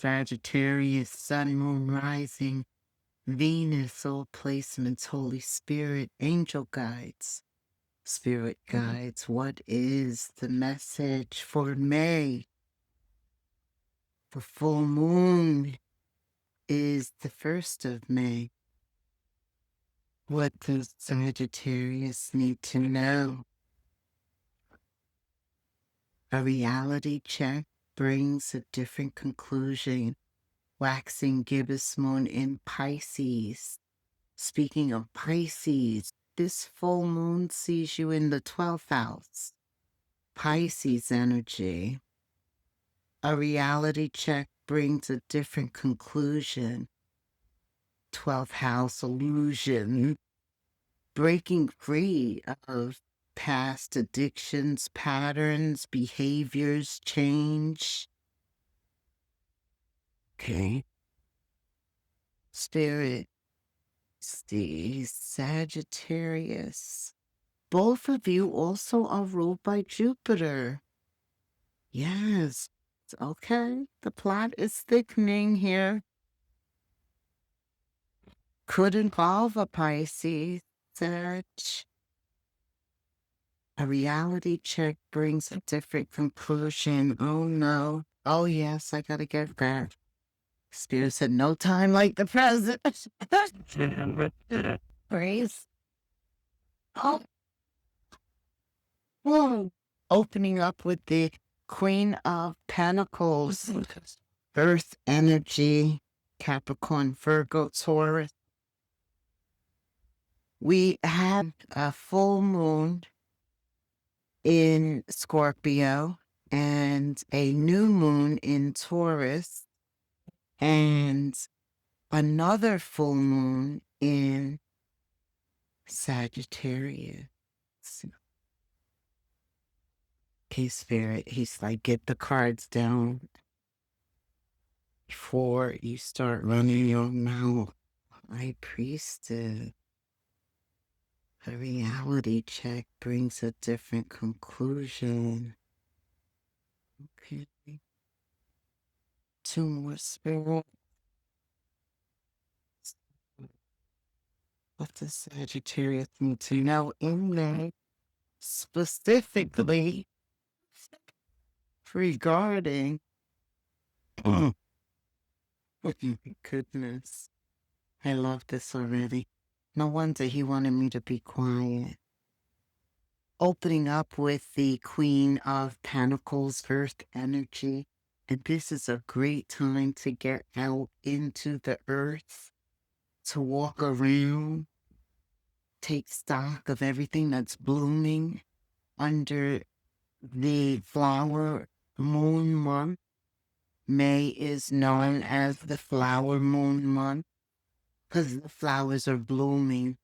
Sagittarius, Sun, Moon, Rising, Venus, soul placements, Holy Spirit, angel guides, spirit guides. What is the message for May? The full moon is the 1st of May. What does Sagittarius need to know? A reality check brings a different conclusion. Waxing gibbous moon in Pisces. Speaking of Pisces, this full moon sees you in the 12th house. Pisces energy. A reality check brings a different conclusion. 12th house illusion. Breaking free of past addictions, patterns, behaviors, change. Okay. Spirit, the Sagittarius. Both of you also are ruled by Jupiter. Yes. Okay. The plot is thickening here. Could involve a Pisces, Sag. A reality check brings a different conclusion. Oh no. Oh yes, I gotta get back. Spirit said no time like the present. Praise. Oh. Whoa. Opening up with the Queen of Pentacles. Earth energy. Capricorn, Virgo, Taurus. We have a full moon in Scorpio and a new moon in Taurus and another full moon in Sagittarius. Okay, Spirit, he's like, get the cards down before you start running your mouth. High Priestess. A reality check brings a different conclusion. Okay. 2 more Spirit. What does Sagittarius need to know in May, specifically regarding oh my goodness. I love this already. No wonder he wanted me to be quiet. Opening up with the Queen of Pentacles, Earth energy. And this is a great time to get out into the earth, to walk around, take stock of everything that's blooming under the flower moon month. May is known as the flower moon month because the flowers are blooming.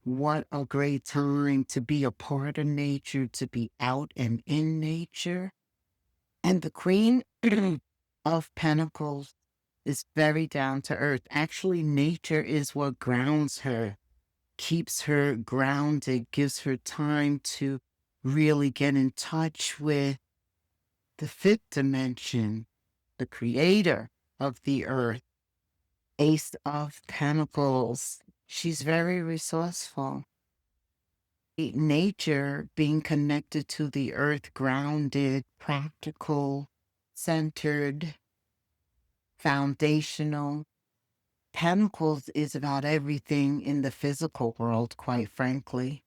What a great time to be a part of nature, to be out and in nature. And the Queen of Pentacles is very down to earth. Actually, nature is what grounds her, keeps her grounded, gives her time to really get in touch with the 5th dimension, the creator of the earth. Ace of Pentacles. She's very resourceful. Nature being connected to the earth, grounded, practical, centered, foundational. Pentacles is about everything in the physical world, quite frankly.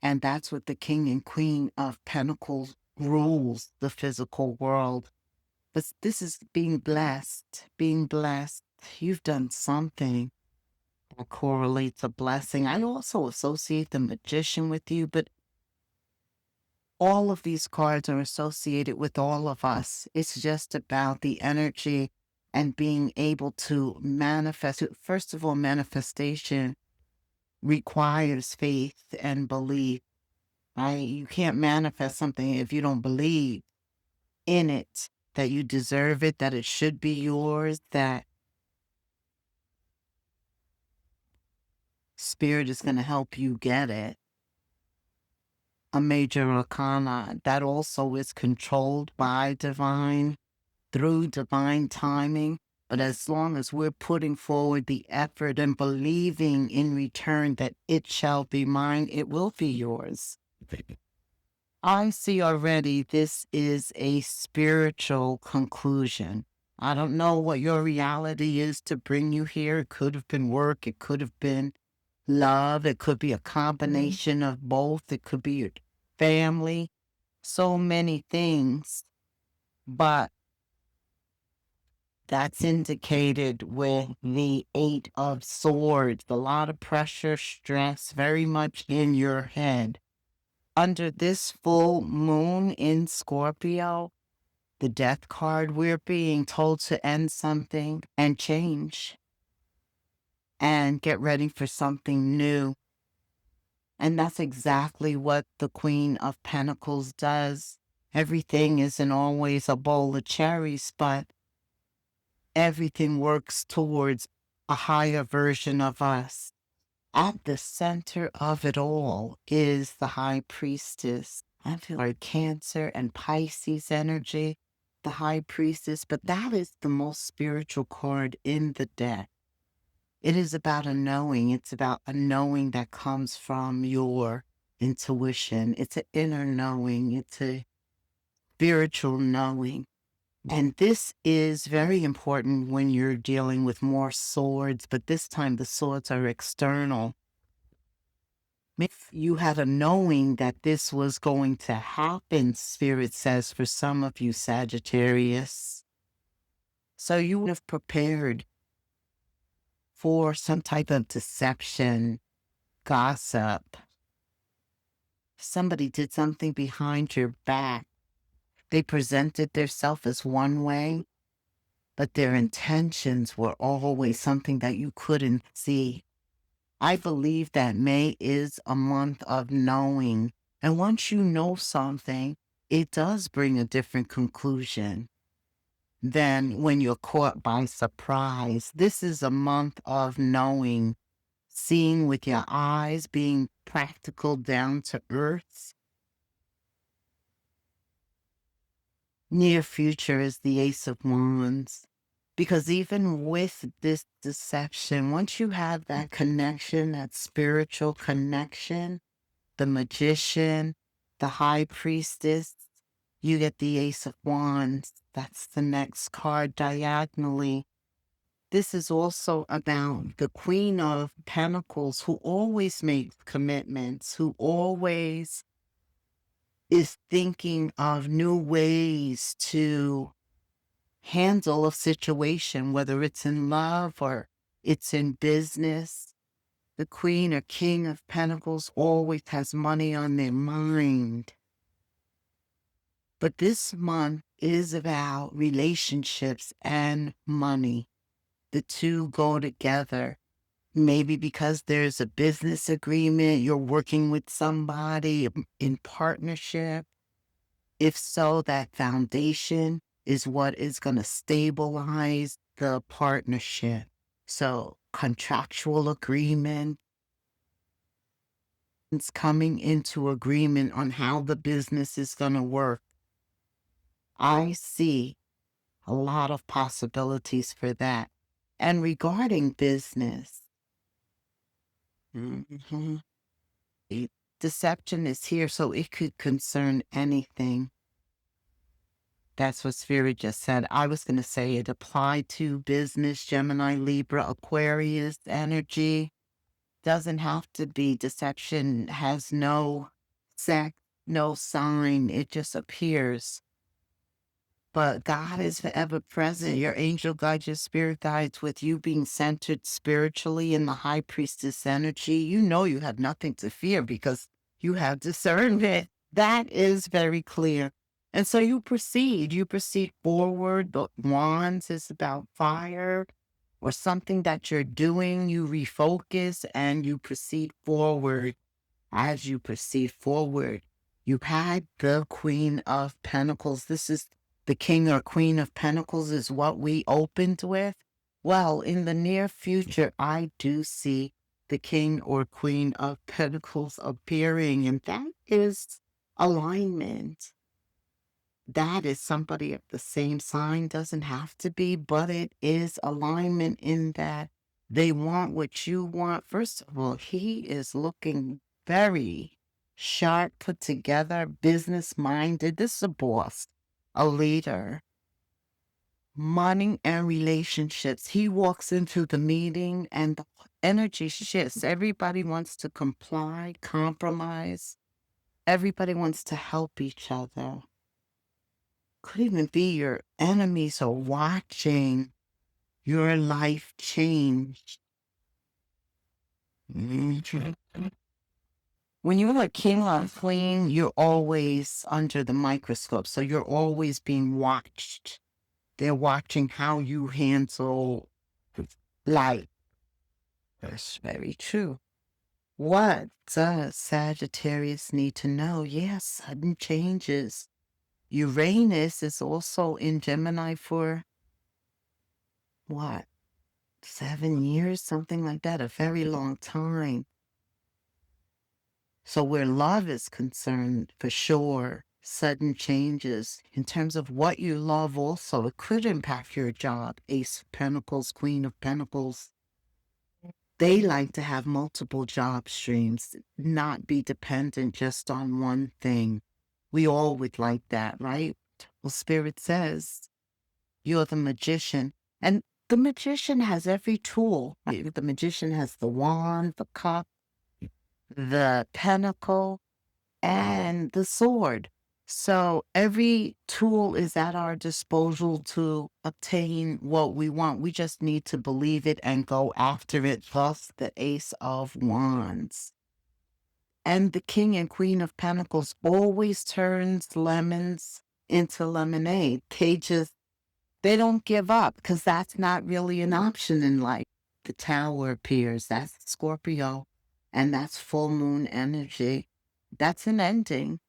And that's what the King and Queen of Pentacles rules, the physical world. But this is being blessed, being blessed. You've done something that correlates a blessing. I also associate the Magician with you, but all of these cards are associated with all of us. It's just about the energy and being able to manifest. First of all, manifestation requires faith and belief. Right? You can't manifest something if you don't believe in it, that you deserve it, that it should be yours, that Spirit is going to help you get it. A major arcana that also is controlled by divine, through divine timing. But as long as we're putting forward the effort and believing in return that it shall be mine, it will be yours. I see already this is a spiritual conclusion. I don't know what your reality is to bring you here. It could have been work. It could have been love. It could be a combination of both. It could be your family. So many things. But that's indicated with the Eight of Swords. A lot of pressure, stress, very much in your head. Under this full moon in Scorpio, the death card, we're being told to end something and change and get ready for something new. And that's exactly what the Queen of Pentacles does. Everything isn't always a bowl of cherries, but everything works towards a higher version of us. At the center of it all is the High Priestess. I feel like Cancer and Pisces energy, the High Priestess, but that is the most spiritual card in the deck. It is about a knowing. It's about a knowing that comes from your intuition. It's an inner knowing. It's a spiritual knowing. And this is very important when you're dealing with more swords, but this time the swords are external. If you had a knowing that this was going to happen, Spirit says, for some of you, Sagittarius. So you would have prepared for some type of deception, gossip. Somebody did something behind your back. They presented themselves as one way, but their intentions were always something that you couldn't see. I believe that May is a month of knowing. And once you know something, it does bring a different conclusion than when you're caught by surprise. This is a month of knowing, seeing with your eyes, being practical, down to earth. Near future is the Ace of Wands. Because even with this deception, once you have that connection, that spiritual connection, the Magician, the High Priestess, you get the Ace of Wands. That's the next card diagonally. This is also about the Queen of Pentacles, who always makes commitments, who always is thinking of new ways to handle a situation, whether it's in love or it's in business. The Queen or King of Pentacles always has money on their mind. But this month is about relationships and money. The two go together. Maybe because there's a business agreement, you're working with somebody in partnership. If so, that foundation is what is going to stabilize the partnership. So contractual agreement, it's coming into agreement on how the business is going to work. I see a lot of possibilities for that. And regarding business, deception is here, so it could concern anything. That's what Spirit just said. I was going to say it applied to business, Gemini, Libra, Aquarius energy. Doesn't have to be. Deception has no sex, no sign. It just appears. But God is forever present. Your angel guides, your spirit guides, with you being centered spiritually in the High Priestess energy. You know you have nothing to fear because you have discernment. That is very clear. And so you proceed forward. The wands is about fire or something that you're doing. You refocus and you proceed forward. As you proceed forward, you had the Queen of Pentacles. This is the King or Queen of Pentacles is what we opened with. Well, in the near future, I do see the King or Queen of Pentacles appearing, and that is alignment. that is somebody of the same sign. Doesn't have to be, but it is alignment in that they want what you want. First of all, he is looking very sharp, put together, business minded. This is a boss, a leader. Money and relationships. He walks into the meeting and the energy shifts. Everybody wants to comply, compromise. Everybody wants to help each other. Could even be your enemies are watching your life change. Mhm. When you're a king or queen, you're always under the microscope. So you're always being watched. They're watching how you handle life. That's very true. What does Sagittarius need to know? Yes, sudden changes. Uranus is also in Gemini for what? 7 years, something like that, a very long time. So where love is concerned, for sure, sudden changes. In terms of what you love also, it could impact your job. Ace of Pentacles, Queen of Pentacles. They like to have multiple job streams, not be dependent just on one thing. We all would like that, right? Well, Spirit says you're the magician. And the magician has every tool. Right? The magician has the wand, the cup, the pentacle, and the sword. So every tool is at our disposal to obtain what we want. We just need to believe it and go after it. Thus, the Ace of Wands. And the King and Queen of Pentacles always turns lemons into lemonade. They don't give up because that's not really an option in life. The Tower appears. That's Scorpio. And that's full moon energy. That's an ending.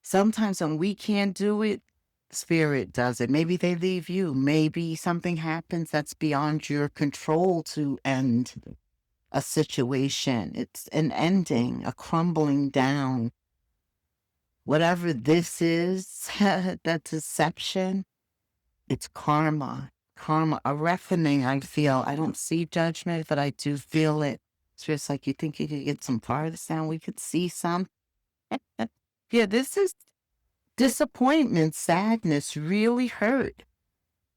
Sometimes when we can't do it, Spirit does it. Maybe they leave you. Maybe something happens that's beyond your control to end a situation. It's an ending, a crumbling down. Whatever this is, that deception, it's karma. Karma, a reckoning, I feel. I don't see judgment, but I do feel it. It's just like you think you could get some farther down, we could see some. Yeah, this is disappointment, sadness, really hurt.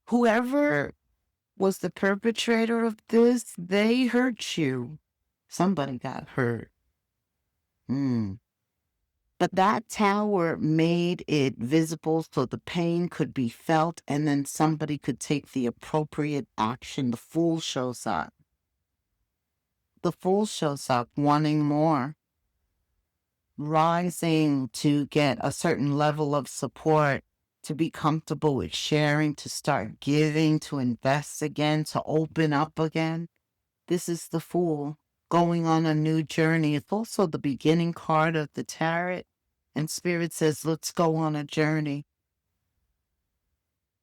Whoever was the perpetrator of this, they hurt you. Somebody got hurt. But that tower made it visible so the pain could be felt and then somebody could take the appropriate action. The Fool shows up. The Fool shows up wanting more, rising to get a certain level of support, to be comfortable with sharing, to start giving, to invest again, to open up again. This is the Fool going on a new journey. It's also the beginning card of the tarot. And Spirit says, let's go on a journey.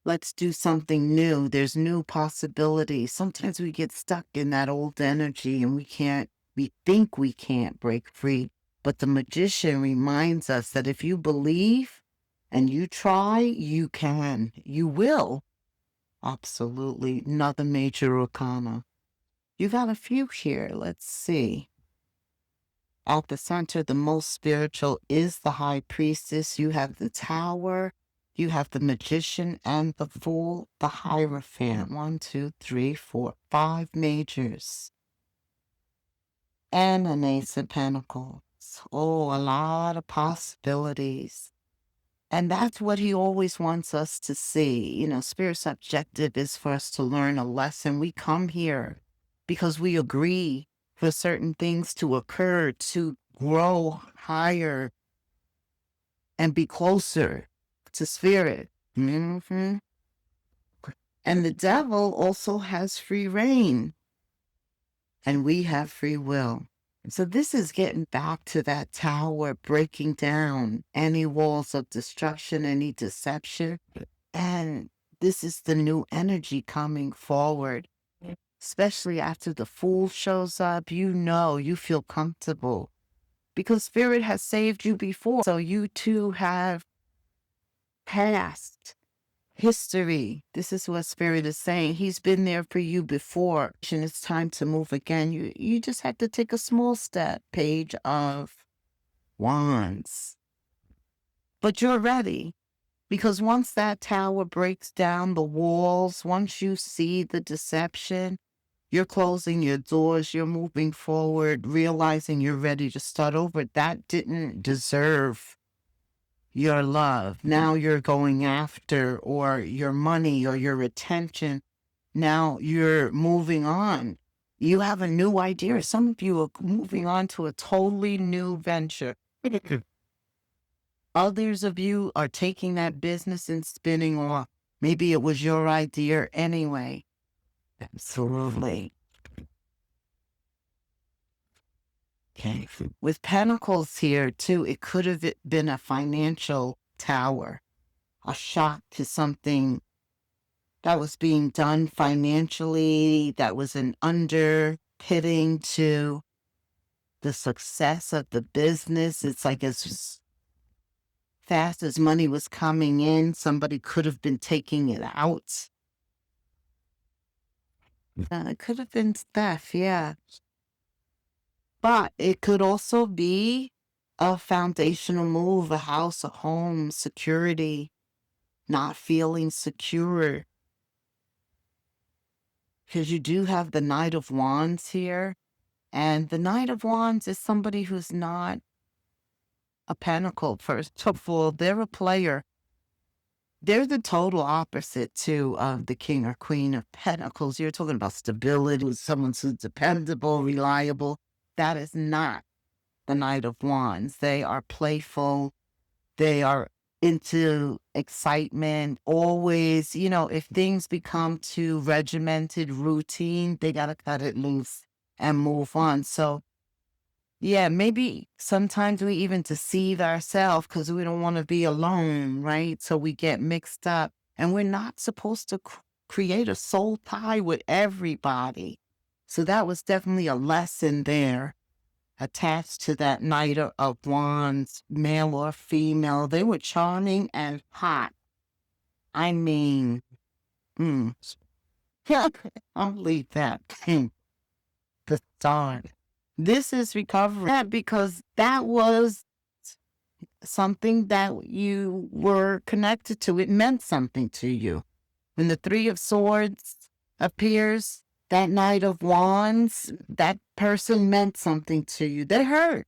Let's do something new. There's new possibilities. Sometimes we get stuck in that old energy and we think we can't break free. But the magician reminds us that if you believe and you try, you can. You will. Absolutely. Another major arcana. You got a few here. Let's see. At the center, the most spiritual is the High Priestess. You have the Tower. You have the Magician and the Fool, the Hierophant. 1, 2, 3, 4, 5 majors. And an Ace of Pentacles. Oh, a lot of possibilities. And that's what he always wants us to see. You know, Spirit's objective is for us to learn a lesson. We come here because we agree for certain things to occur, to grow higher and be closer to Spirit. And the devil also has free reign, and we have free will. So this is getting back to that tower, breaking down any walls of destruction, any deception. And this is the new energy coming forward, especially after the Fool shows up. You know, you feel comfortable because Spirit has saved you before. So you too have past history. This is what Spirit is saying. He's been there for you before. And it's time to move again. You just have to take a small step. Page of Wands. But you're ready. Because once that tower breaks down the walls, once you see the deception, you're closing your doors, you're moving forward, realizing you're ready to start over. That didn't deserve your love. Now you're going after, or your money or your attention. Now you're moving on. You have a new idea. Some of you are moving on to a totally new venture. Others of you are taking that business and spinning off. Maybe it was your idea anyway. Absolutely. Okay. With Pentacles here too, it could have been a financial tower, a shock to something that was being done financially, that was an underpinning to the success of the business. It's like as fast as money was coming in, somebody could have been taking it out. It could have been theft, yeah. But it could also be a foundational move, a house, a home, security, not feeling secure. Because you do have the Knight of Wands here. And the Knight of Wands is somebody who's not a pentacle. First of all, they're a player. They're the total opposite to the King or Queen of Pentacles. You're talking about stability, someone who's dependable, reliable. That is not the Knight of Wands. They are playful. They are into excitement. Always, if things become too regimented, routine, they got to cut it loose and move on. So, yeah, maybe sometimes we even deceive ourselves because we don't want to be alone, right? So we get mixed up, and we're not supposed to create a soul tie with everybody. So that was definitely a lesson there attached to that Knight of Wands, male or female. They were charming and hot. I mean, I'll leave that. The start. This is recovery because that was something that you were connected to. It meant something to you. When the Three of Swords appears, that Knight of Wands, that person meant something to you. They hurt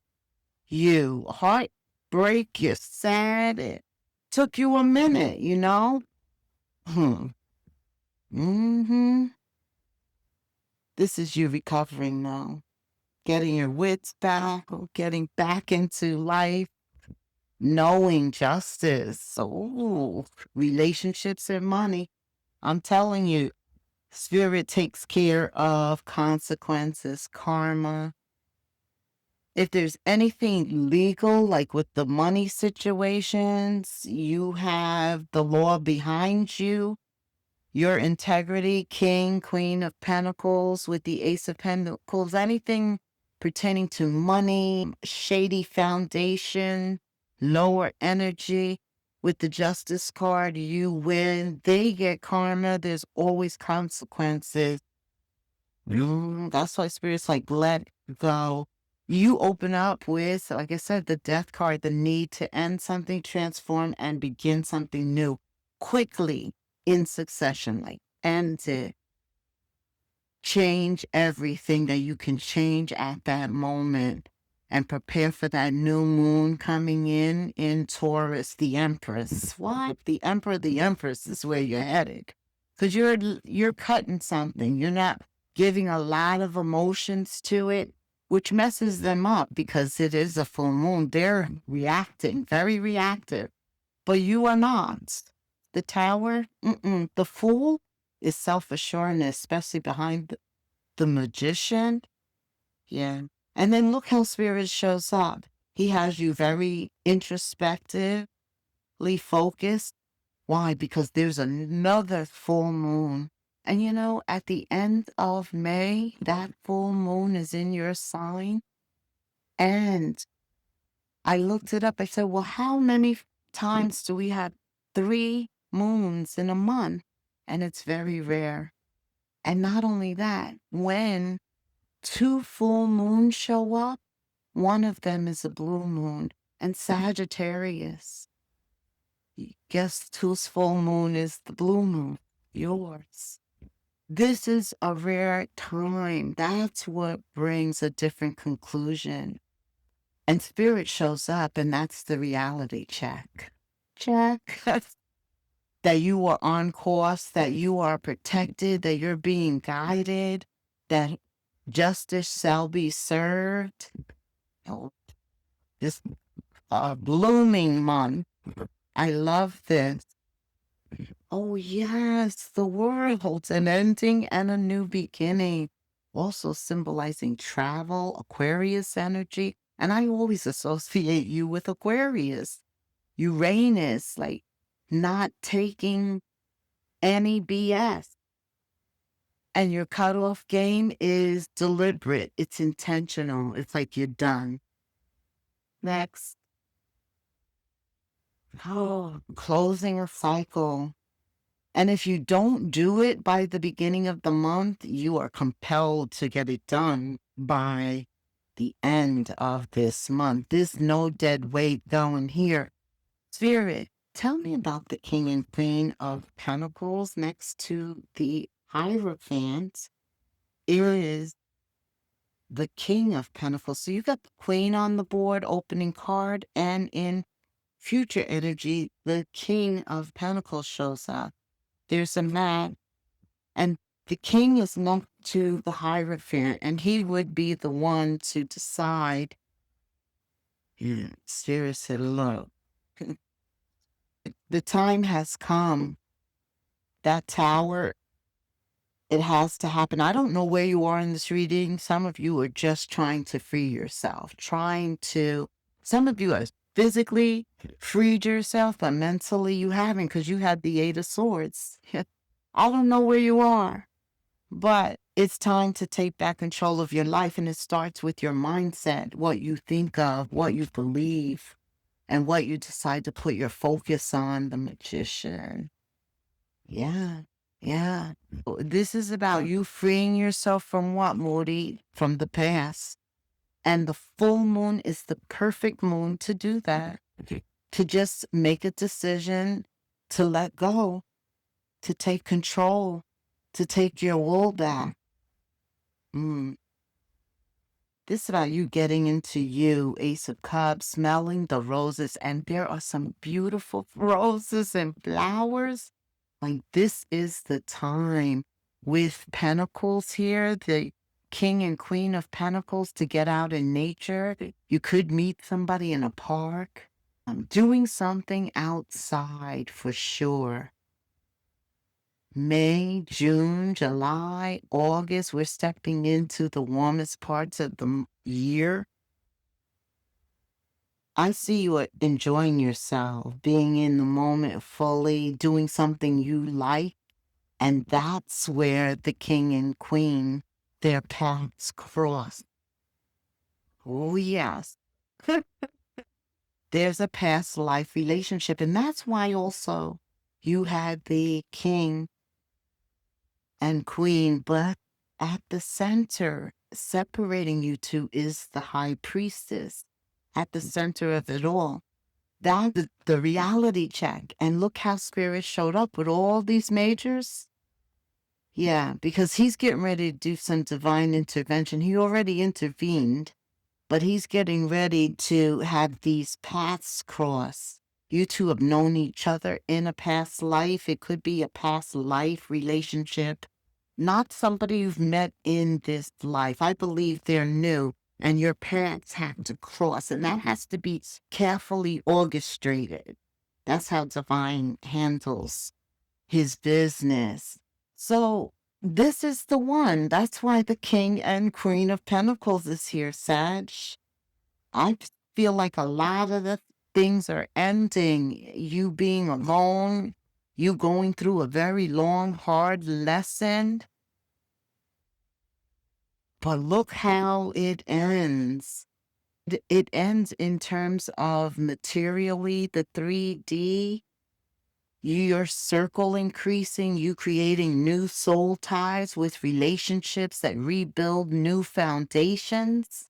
you. Heartbreak, you're sad. It took you a minute, This is you recovering now. Getting your wits back, getting back into life, knowing justice. Oh, relationships and money. I'm telling you, Spirit takes care of consequences, karma. If there's anything legal, like with the money situations, you have the law behind you. Your integrity, King, Queen of Pentacles with the Ace of Pentacles, anything pertaining to money, shady foundation, lower energy. With the Justice card, you win. They get karma. There's always consequences. That's why Spirit's like, let go. You open up with, like I said, the Death card, the need to end something, transform, and begin something new quickly in succession. Like, end it. Change everything that you can change at that moment and prepare for that new moon coming in Taurus, the Empress. What? The Emperor, the Empress is where you're headed. Because you're cutting something. You're not giving a lot of emotions to it, which messes them up because it is a full moon. They're reacting, very reactive. But you are not. The Tower, the Fool is self-assuredness, especially behind the Magician. Yeah. And then look how Spirit shows up. He has you very introspectively focused. Why? Because there's another full moon. And at the end of May, that full moon is in your sign. And I looked it up. I said, well, how many times do we have 3 moons in a month, and it's very rare. And not only that, when 2 full moons show up, one of them is a blue moon, and Sagittarius. Guess whose full moon is the blue moon? Yours. This is a rare time. That's what brings a different conclusion. And spirit shows up, and that's the reality check. Check. That you are on course, that you are protected, that you're being guided, that justice shall be served. Oh, this blooming month. I love this. Oh, yes, the world holds an ending and a new beginning, also symbolizing travel, Aquarius energy. And I always associate you with Aquarius, Uranus, like not taking any BS. And your cutoff game is deliberate, it's intentional, it's like you're done. Next. Oh, closing a cycle. And if you don't do it by the beginning of the month, you are compelled to get it done by the end of this month. There's no dead weight going here. Spirit, tell me about the King and Queen of Pentacles next to the Hierophant. It is the King of Pentacles. So you got the Queen on the board, opening card, and in future energy, the King of Pentacles shows up. There's a man, and the king is next to the Hierophant, and he would be the one to decide. Yeah, Spirit said, look, the time has come. That tower, it has to happen. I don't know where you are in this reading. Some of you are just trying to free yourself, some of you are physically freed yourself, but mentally you haven't because you had the 8 of Swords. I don't know where you are. But it's time to take back control of your life, and it starts with your mindset, what you think of, what you believe, and what you decide to put your focus on. The Magician. Yeah, yeah. This is about you freeing yourself from what, Moody? From the past. And the full moon is the perfect moon to do that. To just make a decision, to let go, to take control, to take your will back. This is about you getting into you, Ace of Cups, smelling the roses, and there are some beautiful roses and flowers. Like, this is the time with Pentacles here, the King and Queen of Pentacles, to get out in nature. You could meet somebody in a park, doing something outside for sure. May, June, July, August, we're stepping into the warmest parts of the year. I see you enjoying yourself, being in the moment fully, doing something you like. And that's where the king and queen, their paths cross. Oh, yes. There's a past life relationship. And that's why also you had the king and queen, but at the center, separating you two, is the high priestess. At the center of it all, that's the reality check. And look how spirit showed up with all these majors. Yeah, because he's getting ready to do some divine intervention. He already intervened, but he's getting ready to have these paths cross. You two have known each other in a past life. It could be a past life relationship, not somebody you've met in this life. I believe they're new, and your paths have to cross, and that has to be carefully orchestrated. That's how divine handles his business. So this is the one. That's why the King and Queen of Pentacles is here, Sag. I feel like a lot of the things are ending. You being alone, you going through a very long, hard lesson. But look how it ends. It ends in terms of materially, the 3D. your circle increasing, you creating new soul ties with relationships that rebuild new foundations.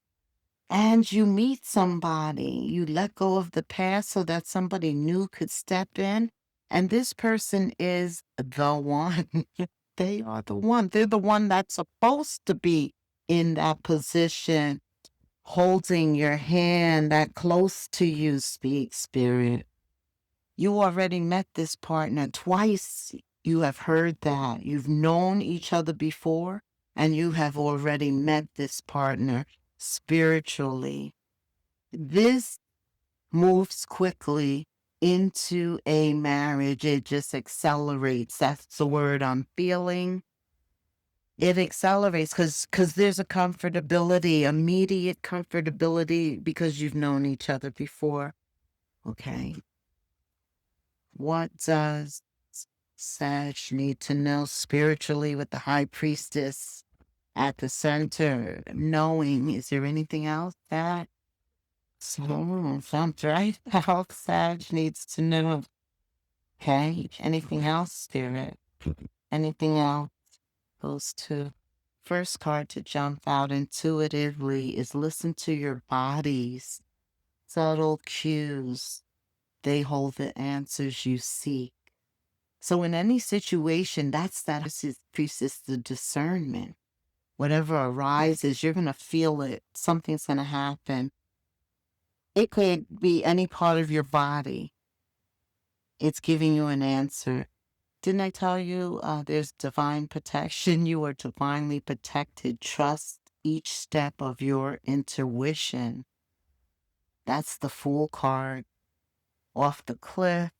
And you meet somebody, you let go of the past so that somebody new could step in. And this person is the one. They are the one. They're the one that's supposed to be in that position, holding your hand that close to you, speak spirit. You already met this partner twice. You have heard that. You've known each other before, and you have already met this partner spiritually. This moves quickly into a marriage. It just accelerates. That's the word I'm feeling. It accelerates because there's a comfortability, immediate comfortability because you've known each other before. Okay. What does Sag need to know spiritually with the high priestess at the center? Knowing, is there anything else that sounds right? How Sag needs to know. Okay. Anything else, spirit? Anything else? Those two. First card to jump out intuitively is listen to your body's subtle cues. They hold the answers you seek. So in any situation, that increases the discernment. Whatever arises, you're going to feel it. Something's going to happen. It could be any part of your body. It's giving you an answer. Didn't I tell you there's divine protection? You are divinely protected. Trust each step of your intuition. That's the Fool card. Off the cliff.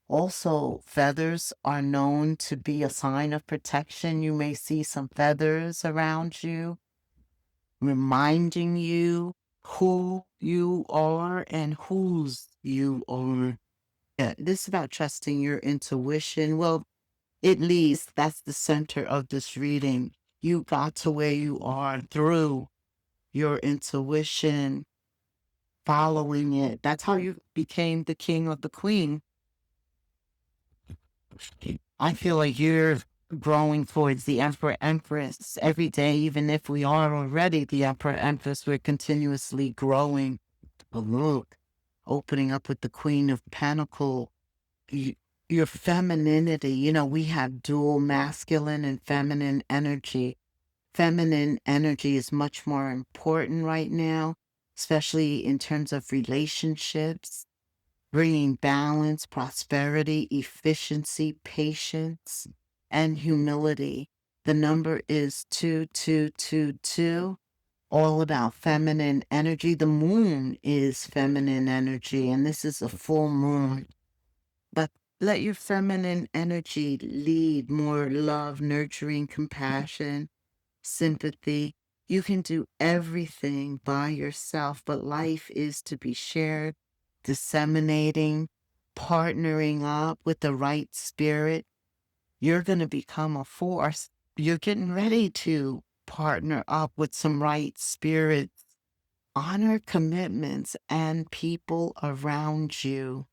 Also, feathers are known to be a sign of protection. You may see some feathers around you, reminding you who you are and whose you are. Yeah, this is about trusting your intuition. Well, at least that's the center of this reading. You got to where you are through your intuition, following it. That's how you became the king or the queen. I feel like you're growing towards the Emperor Empress every day, even if we are already the Emperor Empress, we're continuously growing. But look, opening up with the Queen of Pentacles, your femininity, we have dual masculine and feminine energy. Feminine energy is much more important right now, especially in terms of relationships, bringing balance, prosperity, efficiency, patience, and humility. The number is 2222, all about feminine energy. The moon is feminine energy, and this is a full moon. But let your feminine energy lead, more love, nurturing, compassion, sympathy. You can do everything by yourself, but life is to be shared, disseminating, partnering up with the right spirit. You're going to become a force. You're getting ready to partner up with some right spirits. Honor commitments and people around you.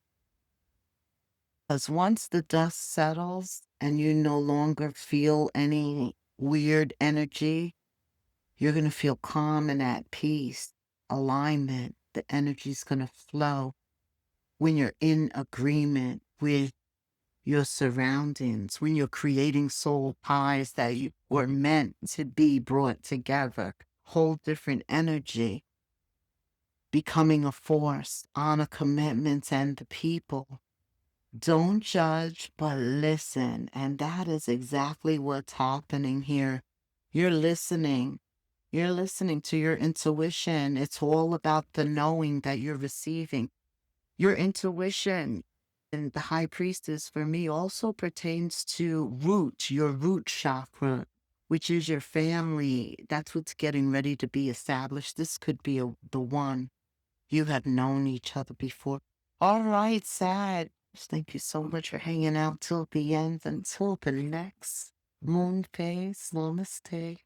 Because once the dust settles and you no longer feel any weird energy, you're going to feel calm and at peace, alignment. The energy's going to flow when you're in agreement with your surroundings, when you're creating soul ties that you were meant to be brought together. Whole different energy, becoming a force, honor commitments and the people. Don't judge, but listen. And that is exactly what's happening here. You're listening. You're listening to your intuition. It's all about the knowing that you're receiving. Your intuition and the high priestess for me also pertains to your root chakra, which is your family. That's what's getting ready to be established. This could be the one. You have known each other before. All right, Sad. Thank you so much for hanging out till the end. Until the next moon phase. Namaste.